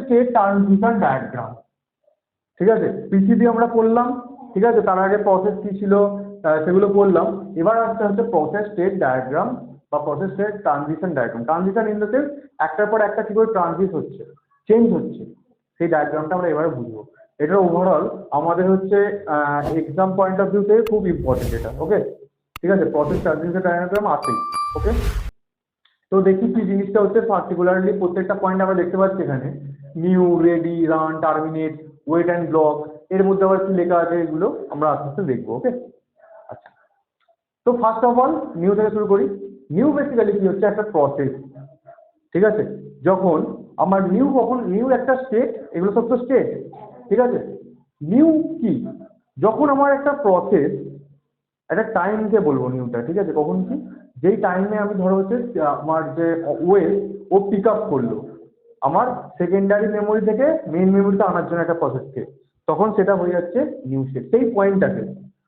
State transition diagram. ঠিক আছে, PCB আমরা পড়লাম, ঠিক আছে, তার আগে প্রসেস কি ছিল সেগুলো পড়লাম। এবার আসতে হচ্ছে প্রসেস স্টেট ডায়াগ্রাম বা process state transition diagram. Transition in the sense একটার পর একটা কি করে ট্রানজিট হচ্ছে, চেঞ্জ হচ্ছে, সেই ডায়াগ্রামটা আমরা এবারে বুঝবো। এটা ওভারঅল আমাদের হচ্ছে এক্সাম পয়েন্ট অফ ভিউ থেকে খুব ইম্পর্টেন্ট এটা। ওকে, ঠিক আছে, প্রসেস ট্রানজিশন ডায়াগ্রাম আছেই। ওকে, তো দেখি কি জিনিসটা হচ্ছে পার্টিকুলারলি প্রত্যেকটা পয়েন্ট আমরা দেখতে পাচ্ছি এখানে, new, ready, run, terminate, wait and block, এর মধ্যে আবার কি লেখা আছে এগুলো আমরা আস্তে আস্তে দেখবো। ওকে, আচ্ছা, তো ফার্স্ট অফ অল নিউ থেকে শুরু করি। নিউ বেসিক্যালি কি হচ্ছে একটা প্রসেস, ঠিক আছে। যখন আমার নিউ একটা স্টেট, এগুলো সব তো স্টেট, ঠিক আছে। নিউ কি, যখন আমার একটা প্রসেস একটা টাইমকে বলবো নিউটা, ঠিক আছে, কখন কি, যেই টাইমে আমি ধরো হচ্ছে আমার যে ওয়েভ ও পিক আপ করলো আমার সেকেন্ডারি মেমোরি থেকে মেইন মেমোরিতে আনার জন্য একটা প্রসেসকে, তখন সেটা হয়ে যাচ্ছে নিউ স্টেট। সেই পয়েন্টটাকে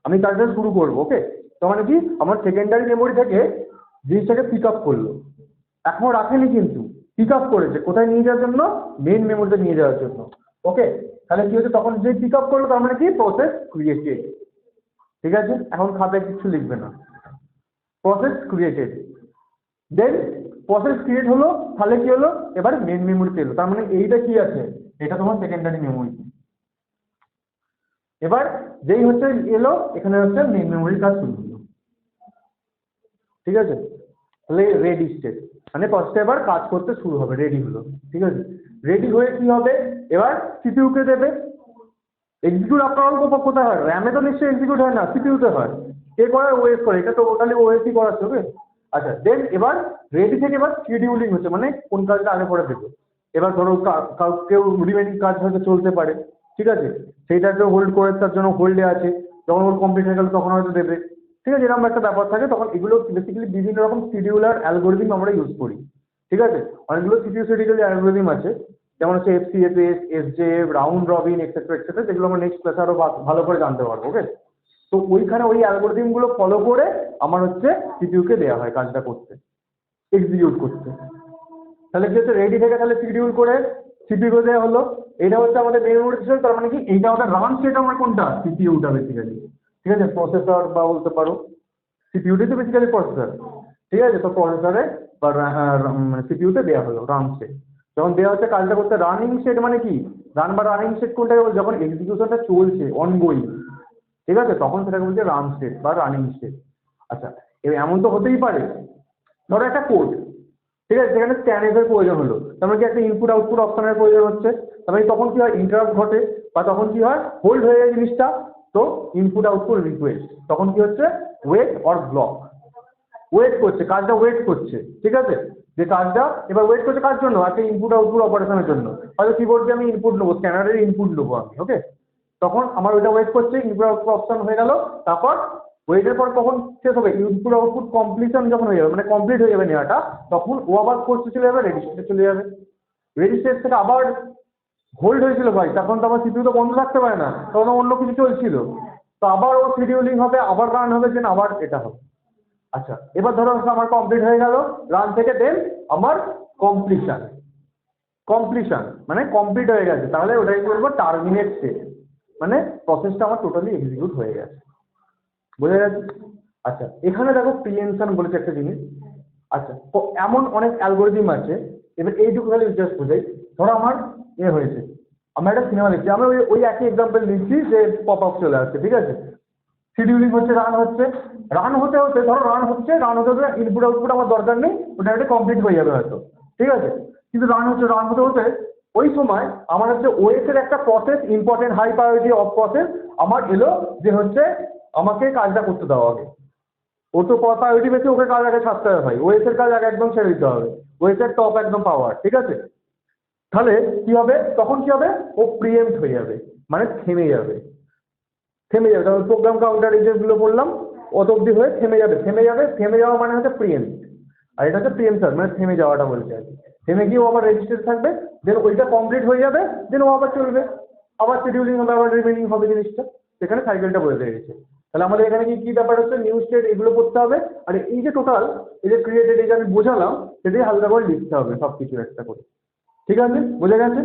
আমি কাজটা শুরু করবো। ওকে, তো মানে কি আমার সেকেন্ডারি মেমোরি থেকে জিনিসটাকে পিক আপ করলো, এখনো রাখেনি কিন্তু পিক আপ করেছে, কোথায় নিয়ে যাওয়ার জন্য, মেইন মেমোরিতে নিয়ে যাওয়ার জন্য। ওকে, তাহলে কি হচ্ছে, তখন যে পিক আপ করলো তার মানে কি প্রসেস ক্রিয়েটেড। ঠিক আছে, এখন খাতায় কিছু লিখবে না, প্রসেস ক্রিয়েটেড। দেন প্রসেস ক্রিয়েট হলো, তাহলে কি হলো, এবার মেন মেমোরিতে এলো, তার মানে এইটা কি আছে, এটা তোমার সেকেন্ডারি মেমোরি। এবার যেই হচ্ছে এলো, এখানে হচ্ছে মেন মেমোরির কাজ শুরু হলো। ঠিক আছে, তাহলে রেডি স্টেট মানে প্রসেসটা এবার কাজ করতে শুরু হবে, রেডি হলো। ঠিক আছে, রেডি হয়ে কি হবে, এবার সিপিইউকে দেবে। এক্সিকিউট আপনার অল্প কোথায় হয়, র্যামে তো নিশ্চয়ই এক্সিকিউট হয় না, সিপিইউতে হয়। কে করে, ওএস করে, এটা তো টোটালি ওএসই করাচ্ছে। ওকে, আচ্ছা, দেন এবার রেডি থেকে এবার শিডিউলিং হচ্ছে, মানে কোন কাজটা আগে পরে দেবে। এবার ধরো কেউ রিমেনিং কাজ হয়তো চলতে পারে, ঠিক আছে, সেইটাকে হোল্ড করে, তার জন্য হোল্ডে আছে, যখন ওর কমপ্লিট হয়ে গেল তখন হয়তো দেবে। ঠিক আছে, এরকম একটা ব্যাপার থাকে, তখন এগুলো বেসিক্যালি বিভিন্ন রকম শিডিউলার অ্যালগোরিদম আমরা ইউজ করি। ঠিক আছে, অনেকগুলো সিপিইউ শিডিউলার অ্যালগোরিদম আছে, যেমন হচ্ছে এফসিএফএস, এসজেএফ, রাউন্ড রবিন, এক্সেট্রা এক্সেট্রা, যেগুলো আমরা নেক্সট ক্লাসে আরো ভালো করে জানতে পারবো। ওকে, তো ওইখানে ওই অ্যালগোরিদম গুলো ফলো করে আমার হচ্ছে সিপিইউকে দেওয়া হয় কাজটা করতে, এক্সিকিউট করতে। তাহলে কি হচ্ছে, রেডি থেকে তাহলে শিডিউল করে সিপিইউ দেওয়া হলো, এটা হচ্ছে আমাদের মেন মেমোরি সিস্টেম। তার মানে কি এইটা আমাদের রান স্টেট আমার কোনটা, সিপিইউটা বেসিক্যালি। ঠিক আছে, প্রসেসর বা বলতে পারো, সিপিইউটাই তো বেসিক্যালি প্রসেসর। ঠিক আছে, তো প্রসেসরে বা মানে সিপিইউতে দেওয়া হলো রান স্টেট। যখন দেওয়া হচ্ছে কাজটা করতে, রানিং স্টেট মানে কি, রান বা রানিং স্টেট কোনটাকে বলছে, যখন এক্সিকিউশনটা চলছে অনগোয়িং, ঠিক আছে, তখন সেটাকে বলছে রান স্টেট বা রানিং স্টেট। আচ্ছা, এমন তো হতেই পারে, ধরো একটা কোড, ঠিক আছে, সেখানে স্ক্যানএফ এর প্রয়োজন হলো, তার মানে কি একটা ইনপুট আউটপুট অপশনের প্রয়োজন হচ্ছে, তার মানে তখন কি হয়, ইন্টারাপ্ট ঘটে, বা তখন কি হয়, হোল্ড হয়ে যায় জিনিসটা। তো ইনপুট আউটপুট রিকোয়েস্ট, তখন কি হচ্ছে, ওয়েট অর ব্লক, ওয়েট করছে, কাজটা ওয়েট করছে। ঠিক আছে, যে কাজটা এবার ওয়েট করছে কার জন্য, একটা ইনপুট আউটপুট অপারেশনের জন্য। হয়তো কিবোর্ড দিয়ে আমি ইনপুট নেবো, স্ক্যানারের ইনপুট নেবো আমি। ওকে, তখন আমার ওইটা ওয়েট করছে, ইনপুট আউটপুট অপশন হয়ে গেল, তারপর ওয়েটের পর কখন শেষ হবে, ইনপুট আউটপুট কমপ্লিশন যখন হয়ে যাবে, মানে কমপ্লিট হয়ে যাবে নেওয়াটা, তখন ও আবার করতে চলে যাবে, রেডি স্টেটে চলে যাবে। রেডি স্টেট থেকে আবার হোল্ড হয়েছিল ভাই, তখন তো আমার সিপিইউ তো বন্ধ থাকতে পারে না, তখন অন্য কিছু চলছিল, তো আবার ও শিডিউলিং হবে, আবার রান হবে, দেন আবার এটা হবে। আচ্ছা, এবার ধরো আমার কমপ্লিট হয়ে গেল রান থেকে, দেন আমার কমপ্লিশন, কমপ্লিশন মানে কমপ্লিট হয়ে গেছে, তাহলে ওটাই বলবো টার্মিনেট স্টেট, মানে প্রসেসটা আমার টোটালি এক্সিকিউট হয়ে গেছে। বোঝা গেছে? আচ্ছা, এখানে দেখো প্রিএমশন বলেছে একটা জিনিস। আচ্ছা, তো এমন অনেক অ্যালগোরিদম আছে, এবার এইটুকু খালি জাস্ট বোঝাই। ধরো আমার হয়েছে, আমরা একটা সিনেমা দেখছি, আমরা ওই একই এক্সাম্পল নিচ্ছি, যে পপ আপ চলে আসছে, ঠিক আছে, শিডিউলিং হচ্ছে, রান হচ্ছে, রান হতে হতে ধরো রান হচ্ছে, রান হতে হতে ইনপুট আউটপুট আমার দরকার নেই, ওটা একটা কমপ্লিট হয়ে যাবে হয়তো, ঠিক আছে, কিন্তু রান হচ্ছে, রান হতে হতে ওই সময় আমার হচ্ছে ওএস এর একটা process, important high priority of process আমার এলো, যে হচ্ছে আমাকে কাজটা করতে দেওয়া হবে। ও তো প্রায়োরিটি বেশি, ওকে কাজ আগে ছাড়তে হবে ভাই, ওএস এর কাজ আগে একদম ছেড়ে দিতে হবে, ওএস এর টপ একদম পাওয়ার। ঠিক আছে, তাহলে কি হবে, তখন কি হবে, ও প্রিএম্প্ট হয়ে যাবে, মানে থেমে যাবে, থেমে যাবে। তাহলে প্রোগ্রাম কাউন্টার এই যেগুলো বললাম, অত অব্দি হয়ে থেমে যাবে, থেমে যাবে, থেমে যাওয়া মানে হচ্ছে প্রিএম্প্ট। আর এটা হচ্ছে প্রিএম্পশন, মানে থেমে যাওয়াটা বলছে আর কি। থেমে গিয়ে ও আবার রেজিস্টার থাকবে, দেন ওইটা কমপ্লিট হয়ে যাবে, দেন ও আবার চলবে, আবার শিডিউলিং হবে, আবার রিমেনিং হবে জিনিসটা। সেখানে সাইকেলটা বলে দিয়েছে। তাহলে আমাদের এখানে কি ব্যাপার হচ্ছে, নিউ স্টেট এগুলো করতে হবে, আর এই যে টোটাল এই যে ক্রিয়েটেড, এই যে আমি বোঝালাম, সেটাই হালকা করে লিখতে হবে সব কিছু একটা করে। ঠিক আছে, বোঝা গেছে?